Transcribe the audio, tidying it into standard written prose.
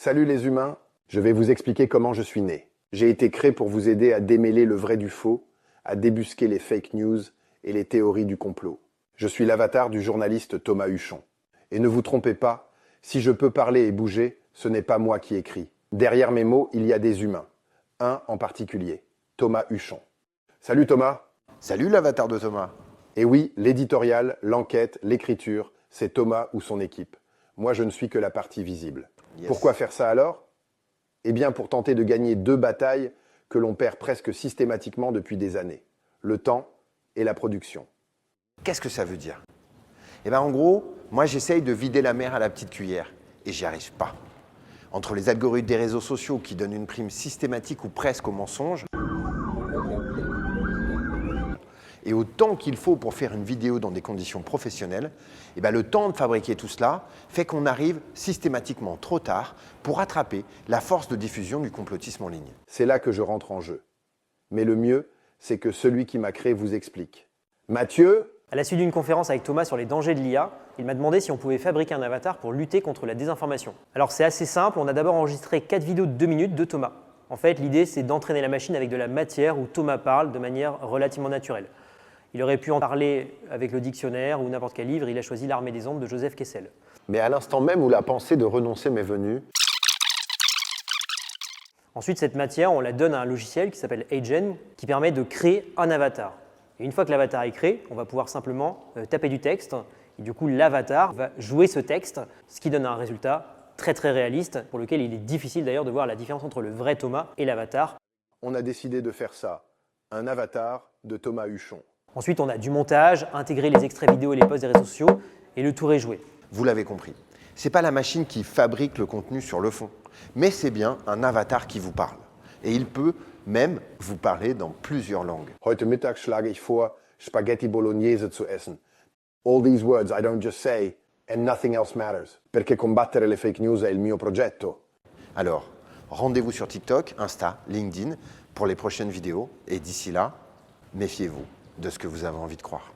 Salut les humains, je vais vous expliquer comment je suis né. J'ai été créé pour vous aider à démêler le vrai du faux, à débusquer les fake news et les théories du complot. Je suis l'avatar du journaliste Thomas Huchon. Et ne vous trompez pas, si je peux parler et bouger, ce n'est pas moi qui écris. Derrière mes mots, il y a des humains. Un en particulier, Thomas Huchon. Salut Thomas. Salut l'avatar de Thomas. Et oui, l'éditorial, l'enquête, l'écriture, c'est Thomas ou son équipe. Moi, je ne suis que la partie visible. Yes. Pourquoi faire ça alors ? Eh bien, pour tenter de gagner deux batailles que l'on perd presque systématiquement depuis des années. Le temps et la production. Qu'est-ce que ça veut dire ? Eh bien en gros, moi j'essaye de vider la mer à la petite cuillère et j'y arrive pas. Entre les algorithmes des réseaux sociaux qui donnent une prime systématique ou presque au mensonge, et au temps qu'il faut pour faire une vidéo dans des conditions professionnelles, eh bien le temps de fabriquer tout cela fait qu'on arrive systématiquement trop tard pour rattraper la force de diffusion du complotisme en ligne. C'est là que je rentre en jeu. Mais le mieux, c'est que celui qui m'a créé vous explique. Mathieu ? À la suite d'une conférence avec Thomas sur les dangers de l'IA, il m'a demandé si on pouvait fabriquer un avatar pour lutter contre la désinformation. Alors c'est assez simple, on a d'abord enregistré 4 vidéos de 2 minutes de Thomas. En fait, l'idée c'est d'entraîner la machine avec de la matière où Thomas parle de manière relativement naturelle. Il aurait pu en parler avec le dictionnaire ou n'importe quel livre, il a choisi L'Armée des Ombres de Joseph Kessel. Mais à l'instant même où la pensée de renoncer m'est venue, Ensuite, cette matière, on la donne à un logiciel qui s'appelle Agen, qui permet de créer un avatar. Et une fois que l'avatar est créé, on va pouvoir simplement taper du texte, et du coup l'avatar va jouer ce texte, ce qui donne un résultat très réaliste, pour lequel il est difficile d'ailleurs de voir la différence entre le vrai Thomas et l'avatar. on a décidé de faire ça. Un avatar de Thomas Huchon. Ensuite, on a du montage, intégrer les extraits vidéo et les posts des réseaux sociaux, et le tour est joué. Vous l'avez compris, ce n'est pas la machine qui fabrique le contenu sur le fond, mais c'est bien un avatar qui vous parle. Et il peut même vous parler dans plusieurs langues. Heute Mittag schlage ich vor, Spaghetti Bolognese zu essen. All these words I don't just say, and nothing else matters. Perché combattere le fake news è il mio progetto. Alors, rendez-vous sur TikTok, Insta, LinkedIn pour les prochaines vidéos. Et d'ici là, méfiez-vous de ce que vous avez envie de croire.